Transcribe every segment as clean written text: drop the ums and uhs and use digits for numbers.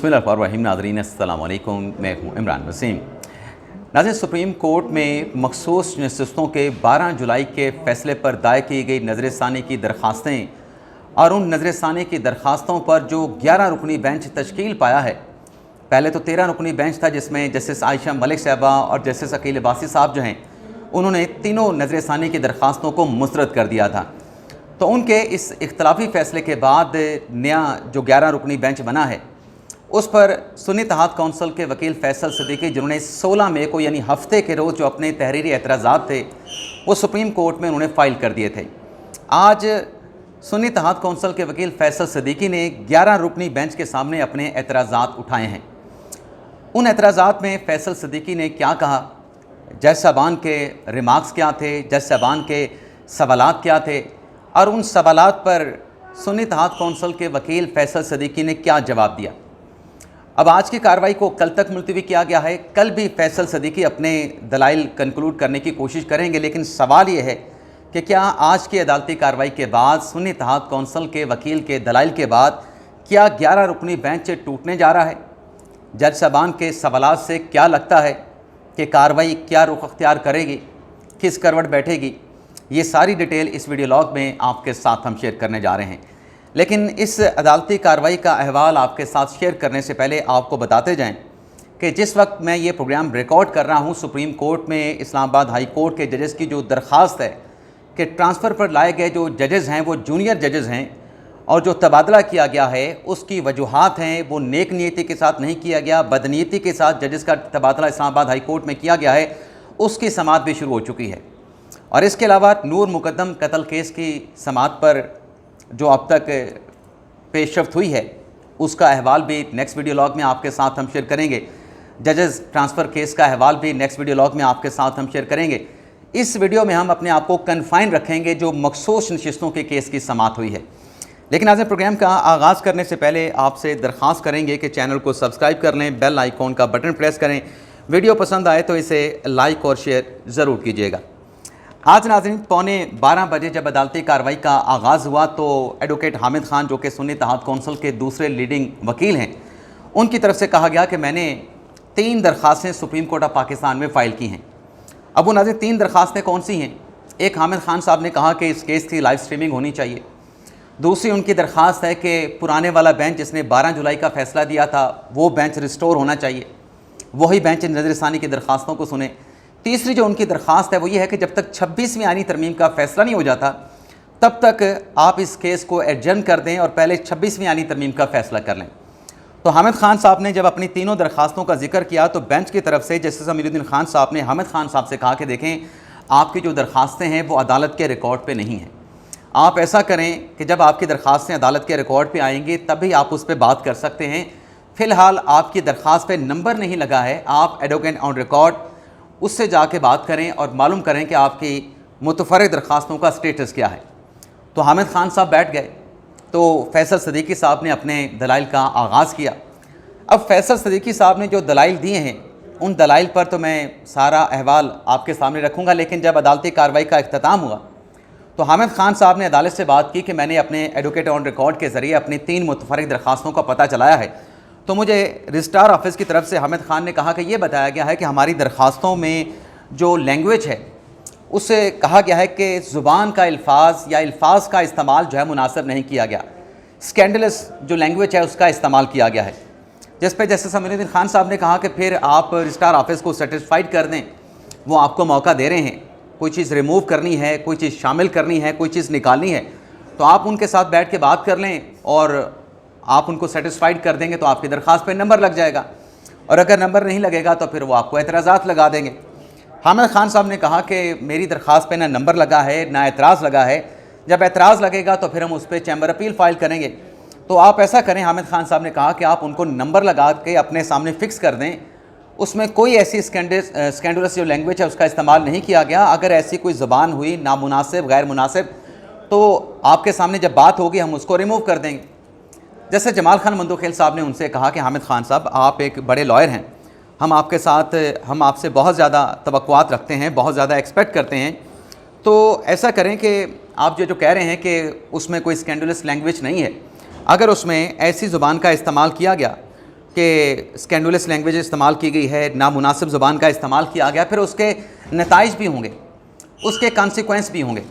बिस्मिल्लाहिर्रहमानिर्रहीम। नाज़रीन अस्सलाम वालेकुम, मैं हूँ इमरान वसीम। नाज़रीन, सुप्रीम कोर्ट में मखसूस नशिस्तों के 12 जुलाई के फ़ैसले पर दायर की गई नज़रसानी की दरख्वास्तें और उन नज़रसानी की दरख्वास्तों पर जो 11 रुकनी बेंच तश्कील पाया है। पहले तो 13 रुकनी बेंच था जिसमें जस्टिस आयशा मलिक साहबा और जस्टिस अकील अब्बासी साहब जो हैं उन्होंने तीनों नज़रसानी की दरख्वास्तों को मुस्तरद कर दिया था। तो उनके इस इख्तलाफी फ़ैसले के बाद नया जो 11 रुकनी बेंच बना है उस पर सुन्नी इत्तेहाद कौंसिल के वकील फैसल सिद्दीकी, जिन्होंने 16 मई को यानी हफ्ते के रोज़ जो अपने तहरीरी एतराज़ात थे वो सुप्रीम कोर्ट में उन्होंने फ़ाइल कर दिए थे। आज सुन्नी इत्तेहाद कौंसिल के वकील फैसल सिद्दीकी ने 11 रुकनी बेंच के सामने अपने एतराज़ात उठाए हैं। उन एतराज़ात में फैसल सिद्दीकी ने क्या कहा, जज साहबान के रिमार्क्स क्या थे, जज साहबान के सवालात क्या थे और उन सवालात पर सुन्नी इत्तेहाद कौंसिल के वकील फैसल सिद्दीकी ने क्या जवाब दिया। अब आज की कार्रवाई को कल तक मुलतवी किया गया है। कल भी फैसल सिद्दीकी अपने दलाइल कंक्लूड करने की कोशिश करेंगे, लेकिन सवाल ये है कि क्या आज की अदालती कार्रवाई के बाद सुन्नी इत्तेहाद कौंसिल के वकील के दलाइल के बाद क्या 11 रुकनी बेंच टूटने जा रहा है। जज साहबान के सवालात से क्या लगता है कि कार्रवाई क्या रुख अख्तियार करेगी, किस करवट बैठेगी, ये सारी डिटेल इस वीडियो लॉग में आपके साथ हम शेयर करने जा रहे हैं। लेकिन इस अदालती कार्रवाई का अहवाल आपके साथ शेयर करने से पहले आपको बताते जाएं कि जिस वक्त मैं ये प्रोग्राम रिकॉर्ड कर रहा हूँ, सुप्रीम कोर्ट में इस्लामाबाद हाई कोर्ट के जजेस की जो दरख्वास्त है कि ट्रांसफ़र पर लाए गए जो जजेस हैं वो जूनियर जजेस हैं और जो तबादला किया गया है उसकी वजूहात हैं वो नेक नीयती के साथ नहीं किया गया, बदनीयती के साथ जजेस का तबादला इस्लामाबाद हाई कोर्ट में किया गया है, उसकी समाअत भी शुरू हो चुकी है। और इसके अलावा नूर मुकद्दम कत्ल केस की समाअत पर जो अब तक पेशरफ्त हुई है उसका अहवाल भी नेक्स्ट वीडियो लॉग में आपके साथ हम शेयर करेंगे। जजेस ट्रांसफ़र केस का अहवाल भी नेक्स्ट वीडियो लॉग में आपके साथ हम शेयर करेंगे। इस वीडियो में हम अपने आप को कन्फाइन रखेंगे जो मखसूस नशिस्तों के केस की समाअत हुई है। लेकिन आज प्रोग्राम का आगाज़ करने से पहले आपसे दरख्वास्त करेंगे कि चैनल को सब्सक्राइब कर लें, बेल आइकॉन का बटन प्रेस करें, वीडियो पसंद आए तो इसे लाइक और शेयर ज़रूर कीजिएगा। आज नाज़रीन 11:15 बजे जब अदालती कार्रवाई का आगाज़ हुआ तो एडवोकेट हामिद खान, जो कि सुन्नी इत्तेहाद कौंसिल के दूसरे लीडिंग वकील हैं, उनकी तरफ से कहा गया कि मैंने 3 दरख्वास्तें सुप्रीम कोर्ट ऑफ पाकिस्तान में फ़ाइल की हैं। अब वो नाज़रीन 3 दरख्वास्तें कौन सी हैं? एक, हामिद खान साहब ने कहा कि इस केस की लाइव स्ट्रीमिंग होनी चाहिए। दूसरी उनकी दरख्वास्त है कि पुराने वाला बेंच जिसने 12 जुलाई का फ़ैसला दिया था वो बेंच रिस्टोर होना चाहिए, वही बेंच नज़रसानी की दरख्वास्तों को सुने। तीसरी जो उनकी दरख्वास्त है वो ये है कि जब तक 26वीं आईनी तरमीम का फ़ैसला नहीं हो जाता तब तक आप इस केस को एडजर्न कर दें और पहले 26वीं आईनी तरमीम का फ़ैसला कर लें। तो हामिद खान साहब ने जब अपनी तीनों दरख्वास्तों का जिक्र किया तो बेंच की तरफ से जस्टिस अमीरुद्दीन खान साहब ने हामिद खान साहब से कहा कि देखें, आपकी जो दरख्वास्तें हैं वो अदालत के रिकॉर्ड पर नहीं हैं। आप ऐसा करें कि जब आपकी दरख्वास्तें अदालत के रिकॉर्ड पर आएंगी तभी आप उस पर बात कर सकते हैं। फ़िलहाल आपकी दरख्वास्त पर नंबर नहीं लगा है, आप एडवोकेट ऑन रिकॉर्ड उससे जाके बात करें और मालूम करें कि आपकी मुतफर्रिग दरख्वास्तों का स्टेटस क्या है। तो हामिद खान साहब बैठ गए तो फैसल सिद्दीकी साहब ने अपने दलाइल का आगाज़ किया। अब फैसल सिद्दीकी साहब ने जो दलाइल दिए हैं उन दलाइल पर तो मैं सारा अहवाल आपके सामने रखूँगा, लेकिन जब अदालती कार्रवाई का इख्तिताम हुआ तो हामिद खान साहब ने अदालत से बात की कि मैंने अपने एडवोकेट ऑन रिकॉर्ड के ज़रिए अपनी 3 मुतफर्रिग दरख्वास्तों का पता चलाया है। तो मुझे रजिस्ट्रार ऑफिस की तरफ से हामिद खान ने कहा कि ये बताया गया है कि हमारी दरख्वास्तों में जो लैंग्वेज है उससे कहा गया है कि ज़ुबान का अल्फाज या अल्फाज का इस्तेमाल जो है मुनासिब नहीं किया गया, स्कैंडलस जो लैंग्वेज है उसका इस्तेमाल किया गया है। जिस पे जस्टिस अमीरुद्दीन खान साहब ने कहा कि फिर आप रजिस्ट्रार ऑफिस को सेटिस्फाइड कर दें, वो आपको मौका दे रहे हैं, कोई चीज़ रिमूव करनी है, कोई चीज़ शामिल करनी है, कोई चीज़ निकालनी है तो आप उनके साथ बैठ के बात कर लें और आप उनको सेटिस्फाइड कर देंगे तो आपकी दरख्वास्त पे नंबर लग जाएगा, और अगर नंबर नहीं लगेगा तो फिर वो आपको एतराज़ात लगा देंगे। हामिद खान साहब ने कहा कि मेरी दरख्वास्त पे ना नंबर लगा है ना एतराज़ लगा है, जब एतराज़ लगेगा तो फिर हम उस पर चैम्बर अपील फ़ाइल करेंगे। तो आप ऐसा करें, हामिद खान साहब ने कहा कि आप उनको नंबर लगा के अपने सामने फ़िक्स कर दें, उसमें कोई ऐसी स्कैंडलस जो लैंग्वेज है उसका इस्तेमाल नहीं किया गया। अगर ऐसी कोई ज़ुबान हुई नामुनासिब, गैर मुनासिब, तो आपके सामने जब बात होगी हम उसको रिमूव कर देंगे। जैसे जमाल खान मंदोखेल साहब ने उनसे कहा कि हामिद खान साहब, आप एक बड़े लॉयर हैं, हम आपसे बहुत ज़्यादा तवक्कुआत रखते हैं, बहुत ज़्यादा एक्सपेक्ट करते हैं, तो ऐसा करें कि आप जो कह रहे हैं कि उसमें कोई स्कैंडलस लैंग्वेज नहीं है, अगर उसमें ऐसी ज़ुबान का इस्तेमाल किया गया कि स्कैंडुलस लैंग्वेज इस्तेमाल की गई है, नामुनासिब ज़ुबान का इस्तेमाल किया गया, फिर उसके नताइज भी होंगे, उसके कॉन्सिक्वेंस भी होंगे।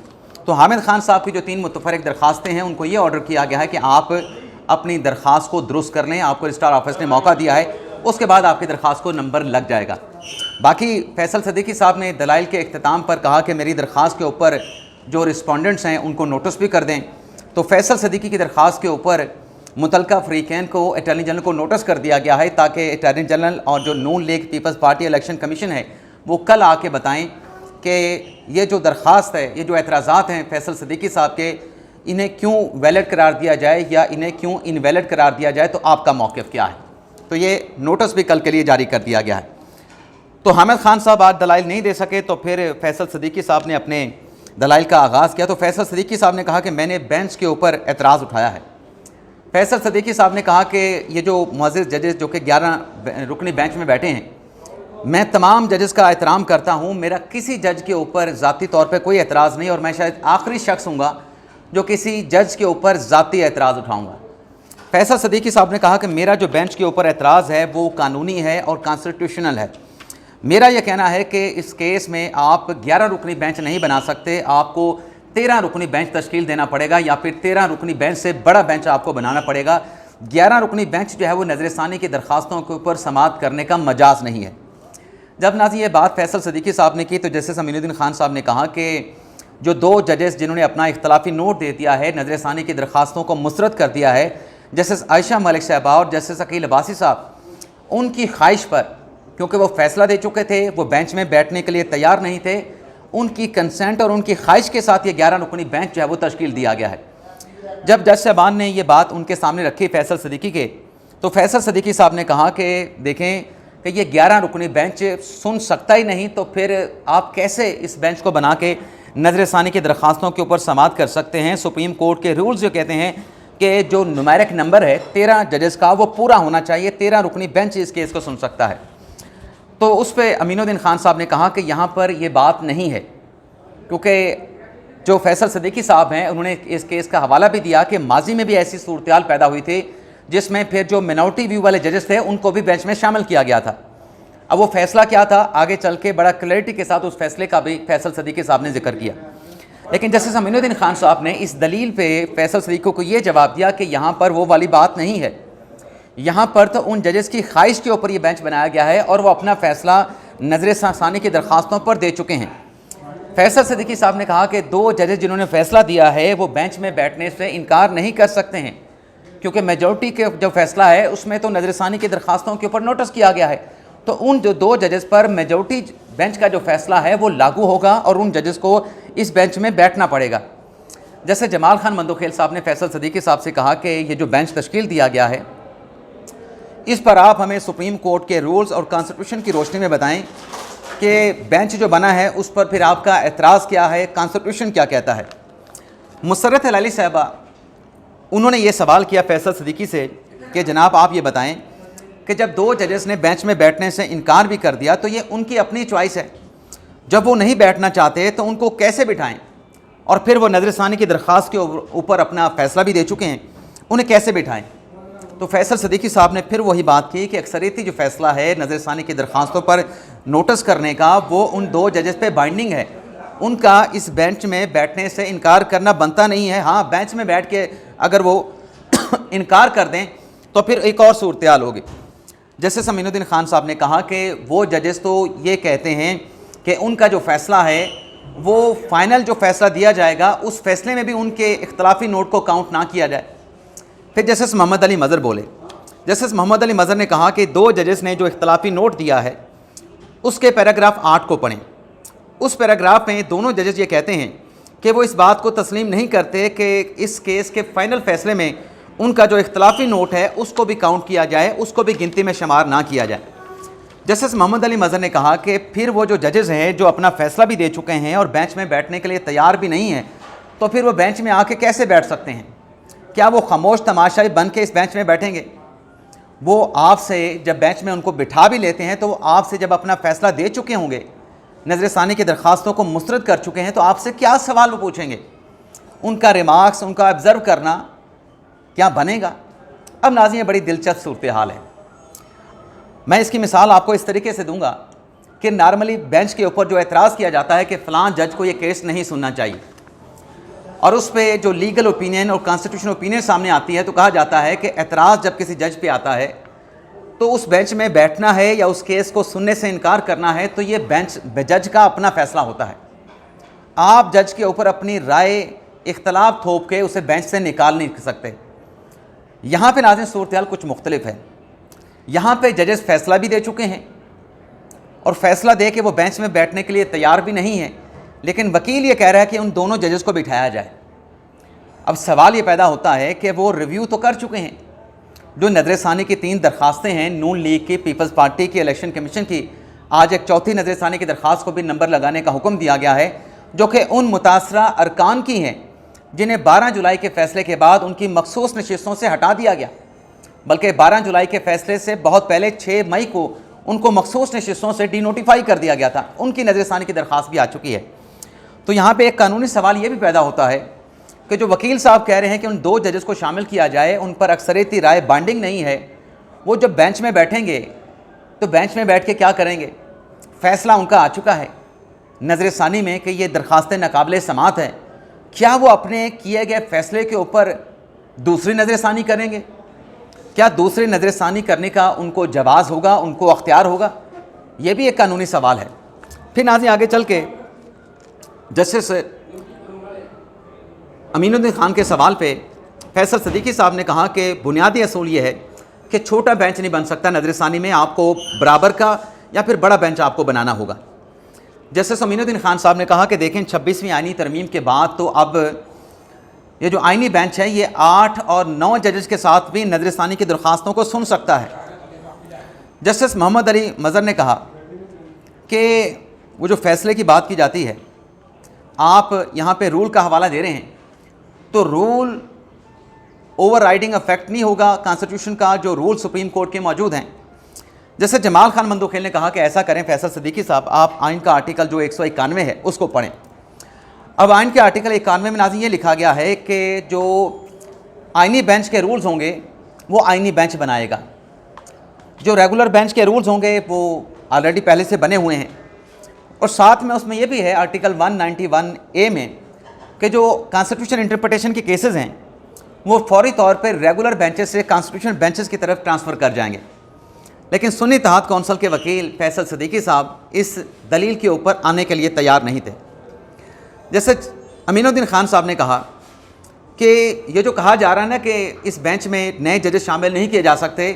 तो हामिद खान साहब की जो 3 मुतफरक दरख्वास्तें हैं, उनको ये ऑर्डर किया गया है कि आप अपनी दरख्वास्त को दुरुस्त कर लें। आपको रजिस्ट्रार ऑफिस ने मौका दिया है, उसके बाद आपकी दरख्वास्त को नंबर लग जाएगा। बाकी फैसल सदीकी साहब ने दलाइल के इख्तिताम पर कहा कि मेरी दरख्वास्त के ऊपर जो रिस्पोंडेंट्स हैं उनको नोटिस भी कर दें। तो फैसल सदीकी की दरख्वास्त के ऊपर मुतलका फ़रीक़ैन को अटॉर्नी जनरल को नोटिस कर दिया गया है, ताकि अटॉर्नी जनरल और जो Noon league peoples party election commission है वो कल आके बताएं कि ये जो दरख्वास्त है, ये जो एतराज़ात हैं फैसल सदीकी साहब के, इन्हें क्यों वैलिड करार दिया जाए या इन्हें क्यों इनवैलिड करार दिया जाए, तो आपका मौक़िफ़ क्या है। तो ये नोटिस भी कल के लिए जारी कर दिया गया है। तो हामिद खान साहब आज दलाइल नहीं दे सके, तो फिर फैसल सदीकी साहब ने अपने दलाइल का आगाज़ किया। तो फैसल सदीकी साहब ने कहा कि मैंने बेंच के ऊपर एतराज़ उठाया है। फैसल सदीकी साहब ने कहा कि ये जो मुअज़्ज़िज़ जजेस जो कि 11 रुकनी बेंच में बैठे हैं, मैं तमाम जजेस का एहतराम करता हूँ, मेरा किसी जज के ऊपर ज़ाती तौर पर कोई एतराज़ नहीं, और मैं शायद आखिरी शख्स हूँगा जो किसी जज के ऊपर ज़ाती एतराज़ उठाऊँगा। फैसल सदीकी साहब ने कहा कि मेरा जो बेंच के ऊपर एतराज़ है वो कानूनी है और कॉन्स्टिट्यूशनल है। मेरा यह कहना है कि इस केस में आप 11 रुकनी बेंच नहीं बना सकते, आपको 13 रुकनी बेंच तश्कील देना पड़ेगा, या फिर 13 रुकनी बेंच से बड़ा बेंच आपको बनाना पड़ेगा। 11 रुकनी बेंच जो है वो नज़रसानी की दरख्वास्तों के ऊपर समाअत करने का मजाज नहीं है। जब नाज़रीन ये बात फैसल सदीकी साहब ने की, तो जस्टिस अमीनुद्दीन खान साहब ने कहा कि जो 2 जजेस जिन्होंने अपना इख्तलाफी नोट दे दिया है, नज़रसानी की दरख्वास्तों को मुस्तरद कर दिया है, जस्टिस आयशा मलिक साहबा और जस्टिस अकील अब्बासी साहब, उनकी ख्वाहिश पर, क्योंकि वो फैसला दे चुके थे, वो बेंच में बैठने के लिए तैयार नहीं थे, उनकी कंसेंट और उनकी ख्वाहिश के साथ ये 11 रुकनी बेंच जो है वो तश्कील दिया गया है। जब जज साहबान ने ये बात उनके सामने रखी फैसल सदीकी के, तो फैसल सदीकी साहब ने कहा कि देखें कि ये 11 रुकनी बेंच सुन सकता ही नहीं, तो फिर आप कैसे इस बेंच को बना के नज़रसानी की दरख्वास्तों के ऊपर समाअत कर सकते हैं। सुप्रीम कोर्ट के रूल्स जो कहते हैं कि जो नुमेरिक नंबर है 13 जजेस का वो पूरा होना चाहिए, 13 रुकनी बेंच इस केस को सुन सकता है। तो उस पर अमीनुद्दीन खान साहब ने कहा कि यहाँ पर ये बात नहीं है, क्योंकि जो फैसल सदीकी साहब हैं उन्होंने इस केस का हवाला भी दिया कि माजी में भी ऐसी सूरत पैदा हुई थी जिसमें फिर जो मिनॉरिटी व्यू वाले जजेस थे उनको भी बेंच में शामिल किया गया था। अब वो फैसला क्या था, आगे चल के बड़ा क्लैरिटी के साथ उस फैसले का भी फैसल सदीकी साहब ने जिक्र किया। लेकिन जस्टिस अमीनुद्दीन खान साहब ने इस दलील पे फैसल सदीकी को ये जवाब दिया कि यहाँ पर वो वाली बात नहीं है, यहाँ पर तो उन जजेस की ख्वाहिश के ऊपर ये बेंच बनाया गया है और वो अपना फ़ैसला नज़रसानी की दरख्वास्तों पर दे चुके हैं। फैसल सदीकी साहब ने कहा कि 2 जजेस जिन्होंने फ़ैसला दिया है वो बेंच में बैठने से इनकार नहीं कर सकते हैं, क्योंकि मेजॉरिटी के जो फैसला है उसमें तो नज़रसानी की दरख्वास्तों के ऊपर नोटिस किया गया है। तो उन जो 2 जजेस पर मेजॉरिटी बेंच का जो फैसला है वो लागू होगा और उन जजेस को इस बेंच में बैठना पड़ेगा। जैसे जमाल खान मंदोखेल साहब ने फैसल सदीकी साहब से कहा कि ये जो बेंच तश्कील दिया गया है, इस पर आप हमें सुप्रीम कोर्ट के रूल्स और कॉन्स्टिट्यूशन की रोशनी में बताएं कि बेंच जो बना है उस पर फिर आपका एतराज़ क्या है, कॉन्स्टिट्यूशन क्या कहता है। मुसर्रत हलाली साहबा, उन्होंने ये सवाल किया फैसल सदीकी से कि जनाब आप ये बताएं कि जब 2 जजेस ने बेंच में बैठने से इनकार भी कर दिया तो ये उनकी अपनी चॉइस है, जब वो नहीं बैठना चाहते तो उनको कैसे बिठाएं, और फिर वो नज़रसानी की दरख्वास्त के ऊपर अपना फ़ैसला भी दे चुके हैं, उन्हें कैसे बिठाएं। तो फैसल सदीकी साहब ने फिर वही बात की कि अक्सरियती जो फ़ैसला है नज़रसानी की दरख्वास्तों पर नोटिस करने का, वो उन 2 जजेस पे बाइंडिंग है, उनका इस बेंच में बैठने से इनकार करना बनता नहीं है। हाँ, बेंच में बैठ के अगर वो इनकार कर दें तो फिर एक और सूरत हाल होगी। जस्टिस अमीनुद्दीन खान साहब ने कहा कि वो जजेस तो ये कहते हैं कि उनका जो फ़ैसला है वो फ़ाइनल जो फ़ैसला दिया जाएगा उस फैसले में भी उनके इख्तलाफी नोट को काउंट ना किया जाए। फिर जस्टिस मोहम्मद अली मज़हर बोले। जस्टिस मोहम्मद अली मज़हर ने कहा कि 2 जजेस ने जो इख्तलाफी नोट दिया है उसके पैराग्राफ 8 को पढ़ें। उस पैराग्राफ में दोनों जजेस ये कहते हैं कि वो इस बात को तस्लीम नहीं करते कि इस केस के फ़ाइनल फ़ैसले में उनका जो इख्तलाफी नोट है उसको भी काउंट किया जाए, उसको भी गिनती में शुमार ना किया जाए। जस्टिस मोहम्मद अली मज़हर ने कहा कि फिर वो जो जजेस हैं जो अपना फ़ैसला भी दे चुके हैं और बेंच में बैठने के लिए तैयार भी नहीं हैं, तो फिर वो बेंच में आके कैसे बैठ सकते हैं? क्या वो खामोश तमाशाई बन के इस बेंच में बैठेंगे? वो आपसे जब बेंच में उनको बिठा भी लेते हैं तो वो आपसे जब अपना फ़ैसला दे चुके होंगे, नज़रसानी की दरख्वास्तों को मुस्तरद कर चुके हैं, तो आपसे क्या सवाल वो पूछेंगे? उनका रिमार्क्स, उनका ऑब्ज़र्व करना क्या बनेगा? अब नाज़रीन, बड़ी दिलचस्प सूरत हाल है। मैं इसकी मिसाल आपको इस तरीके से दूंगा कि नॉर्मली बेंच के ऊपर जो एतराज़ किया जाता है कि फ़लाँ जज को ये केस नहीं सुनना चाहिए, और उस पर जो लीगल ओपिनियन और कॉन्स्टिट्यूशनल ओपिनियन सामने आती है, तो कहा जाता है कि एतराज़ जब किसी जज पे आता है तो उस बेंच में बैठना है या उस केस को सुनने से इनकार करना है, तो ये बेंच जज का अपना फ़ैसला होता है। आप जज के ऊपर अपनी राय इख्तलाफ थोप के उसे बेंच से निकाल नहीं सकते। यहाँ पे नाज़रीन सूरत कुछ मुख्तलिफ है। यहाँ पे जजेस फ़ैसला भी दे चुके हैं और फ़ैसला दे के वो बेंच में बैठने के लिए तैयार भी नहीं है, लेकिन वकील ये कह रहा है कि उन दोनों जजेस को बिठाया जाए। अब सवाल ये पैदा होता है कि वो रिव्यू तो कर चुके हैं, जो नज़रसानी की 3 दरख्वास्तें हैं, नून लीग की, पीपल्स पार्टी की, इलेक्शन कमीशन की, आज एक चौथी नज़रसानी की दरख्वास्त को भी नंबर लगाने का हुक्म दिया गया है, जो कि उन मुतासरा अरकान की हैं जिन्हें 12 जुलाई के फ़ैसले के बाद उनकी मखसूस नशिस्तों से हटा दिया गया। बल्कि 12 जुलाई के फ़ैसले से बहुत पहले 6 मई को उनको मखसूस नशिस्तों से डीनोटिफाई कर दिया गया था। उनकी नज़रसानी की दरख्वास्त भी आ चुकी है। तो यहाँ पे एक कानूनी सवाल ये भी पैदा होता है कि जो वकील साहब कह रहे हैं कि उन 2 जजेस को शामिल किया जाए, उन पर अक्सरियती राय बाइंडिंग नहीं है, वो जब बेंच में बैठेंगे तो बेंच में बैठ के क्या करेंगे? फ़ैसला उनका आ चुका है नज़रसानी में कि ये दरख्वास्तें नाकाबिले समात हैं। क्या वो अपने किए गए फ़ैसले के ऊपर दूसरी नज़रसानी करेंगे? क्या दूसरी नज़रसानी करने का उनको जवाज़ होगा, उनको अख्तियार होगा? ये भी एक कानूनी सवाल है। फिर नाज़रीन आगे चल के जस्टिस अमीनुद्दीन खान के सवाल पे फैसल सदीकी साहब ने कहा कि बुनियादी असूल ये है कि छोटा बेंच नहीं बन सकता नज़रसानी में, आपको बराबर का या फिर बड़ा बेंच आपको बनाना होगा। जस्टिस अमीनुद्दीन खान साहब ने कहा कि देखें 26वीं आईनी तरमीम के बाद तो अब ये जो आईनी बेंच है ये 8 और 9 जजेस के साथ भी नज़रसानी की दरख्वास्तों को सुन सकता है। जस्टिस मोहम्मद अली मज़हर ने कहा कि वो जो फ़ैसले की बात की जाती है, आप यहाँ पे रूल का हवाला दे रहे हैं, तो रूल ओवर राइडिंग अफेक्ट नहीं होगा कॉन्स्टिट्यूशन का, जो रूल सुप्रीम कोर्ट के मौजूद हैं। जैसे जमाल खान मंदोखेल ने कहा कि ऐसा करें फैसल सदीकी साहब, आप आइन का आर्टिकल जो 191 है उसको पढ़ें। अब आइन के आर्टिकल 91 में नाज़रीन ये लिखा गया है कि जो आइनी बेंच के रूल्स होंगे वो आइनी बेंच बनाएगा, जो रेगुलर बेंच के रूल्स होंगे वो ऑलरेडी पहले से बने हुए हैं। और साथ में उसमें यह भी है आर्टिकल 191A में कि जो कॉन्स्टिट्यूशन इंटरप्रिटेशन के केसेस हैं वो फौरी तौर पर रेगुलर बेंचेस से कॉन्स्टिट्यूशन बेंचेस की तरफ ट्रांसफ़र कर जाएंगे। लेकिन सुन्नी इत्तेहाद कौंसिल के वकील फैसल सदीकी साहब इस दलील के ऊपर आने के लिए तैयार नहीं थे। जैसे अमीनुद्दीन खान साहब ने कहा कि ये जो कहा जा रहा है ना कि इस बेंच में नए जजेस शामिल नहीं किए जा सकते,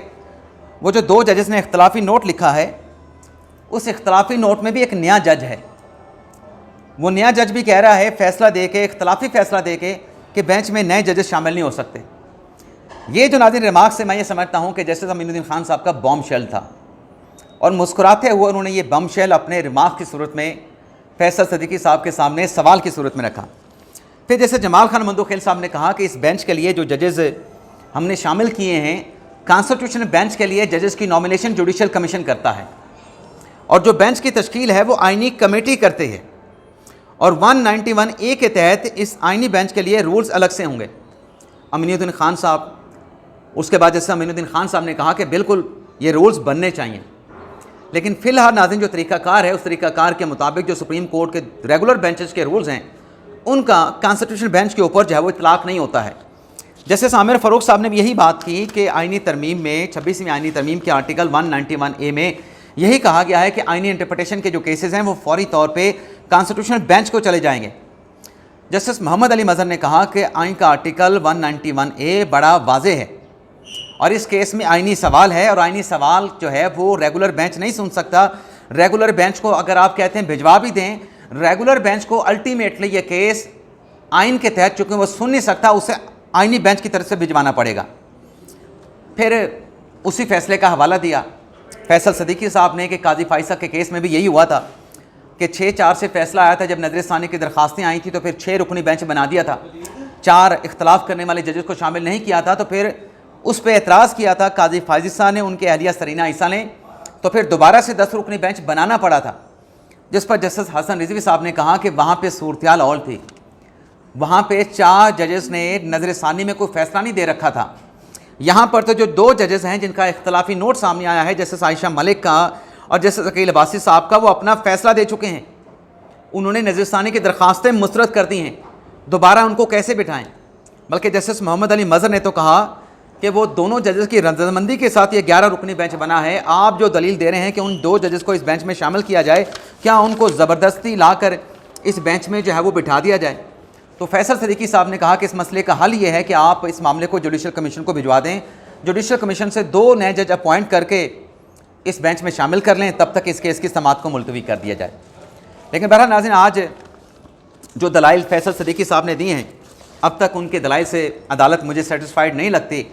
वो जो 2 जजेस ने इख्तलाफी नोट लिखा है उस इख्तलाफी नोट में भी एक नया जज है। वो नया जज भी कह रहा है फ़ैसला दे के, इख्तलाफी फ़ैसला दे के, कि बेंच में नए जजेस शामिल नहीं हो सकते। ये जो नाज़रीन रिमार्क से मैं ये समझता हूँ कि जस्टिस अमीनुद्दीन खान साहब का बॉम्ब शेल था, और मुस्कुराते हुए उन्होंने ये बम शेल अपने रिमार्क की सूरत में फैसल सदीकी साहब के सामने सवाल की सूरत में रखा। फिर जैसे जमाल खान मंदोखेल साहब ने कहा कि इस बेंच के लिए जो जजेस हमने शामिल किए हैं, कॉन्स्टिट्यूशन बेंच के लिए जजेस की नॉमिनेशन जुडिशल कमीशन करता है, और जो बेंच की तश्कील है वो आइनी कमेटी करते हैं, और 191A के तहत इस आइनी बेंच के लिए रूल्स अलग से होंगे। अमीनुद्दीन खान साहब, उसके बाद जैसे अमीनुद्दीन खान साहब ने कहा कि बिल्कुल ये रूल्स बनने चाहिए, लेकिन फ़िलहाल नाज़रीन जो तरीक़ाकार है उस तरीक़ाकार के मुताबिक जो सुप्रीम कोर्ट के रेगुलर बेंचेस के रूल्स हैं उनका कॉन्स्टिट्यूशन बेंच के ऊपर जो है वो इतलाक़ नहीं होता है। जैसे आमिर फ़ारूक साहब ने भी यही बात की कि आइनी तरमीम में 26वीं आइनी तरमीम के आर्टिकल 191A में यही कहा गया है कि आइनी इंटरप्रिटेशन के जो केसेस हैं वो फौरी तौर पे कॉन्स्टिट्यूशनल बेंच को चले जाएंगे। जस्टिस मोहम्मद अली मज़हर ने कहा कि आइन का आर्टिकल 191A बड़ा वाज़ेह है और इस केस में आइनी सवाल है, और आइनी सवाल जो है वो रेगुलर बेंच नहीं सुन सकता। रेगुलर बेंच को अगर आप कहते हैं भिजवा भी दें, रेगुलर बेंच को अल्टीमेटली ये केस आइन के तहत चूँकि वो सुन नहीं सकता, उसे आइनी बेंच की तरफ से भिजवाना पड़ेगा। फिर उसी फैसले का हवाला दिया फैसल सदीकी साहब ने कि काजी फाइसा के केस में भी यही हुआ था कि 6-4 से फैसला आया था। जब नज़रसानी की दरख्वास्तें आई थी तो फिर 6 रुकनी बेंच बना दिया था, 4 इख्तलाफ करने वाले जजेस को शामिल नहीं किया था, तो फिर उस पर एतराज़ किया था काजी फाइसा ने, उनके अहलिया सरीना ईसा ने, तो फिर दोबारा से 10 रुकनी बेंच बनाना पड़ा था, जिस पर जस्टिस हसन रिजवी साहब ने कहा कि वहाँ पर सूरत और थी। वहाँ पे 4 जजेस ने नज़रसानी में कोई फ़ैसला नहीं दे रखा था। यहाँ पर तो जो 2 जजेस हैं जिनका इख्तलाफी नोट सामने आया है, जस्टिस आयशा मलिक का और जस्टिस अकील अब्बासी साहब का, वो अपना फैसला दे चुके हैं। उन्होंने नज़रसानी की दरख्वास्तें मुस्तरद कर दी हैं, दोबारा उनको कैसे बिठाएं। बल्कि जस्टिस मोहम्मद अली मज़हर ने तो कहा कि वो दोनों जजेस की रजामंदी के साथ ये 11 रुकनी बेंच बना है। आप जो दलील दे रहे हैं कि उन 2 जजेस को इस बेंच में शामिल किया जाए, क्या उनको ज़बरदस्ती लाकर इस बेंच में जो है वो बिठा दिया जाए? तो फैसल सदीकी साहब ने कहा कि इस मसले का हल ये है कि आप इस मामले को जुडिशल कमीशन को भिजवा दें, जुडिशल कमीशन से 2 नए जज अपॉइंट करके इस बेंच में शामिल कर लें, तब तक इस केस की समाअत को मुलतवी कर दिया जाए। लेकिन बहरहाल नाज़रीन, आज जो दलाइल फैसल सदीकी साहब ने दिए हैं, अब तक उनके दलाइल से अदालत मुझे सेटिस्फाइड नहीं लगती।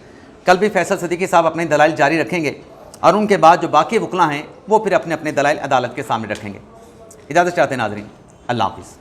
कल भी फैसल सदीकी साहब अपने दलाइल जारी रखेंगे और उनके बाद जो बाकी वकला हैं वो फिर अपने अपने दलाइल अदालत के सामने रखेंगे। इजाज़त चाहते हैं नाज़रीन, अल्लाह हाफ़िज़।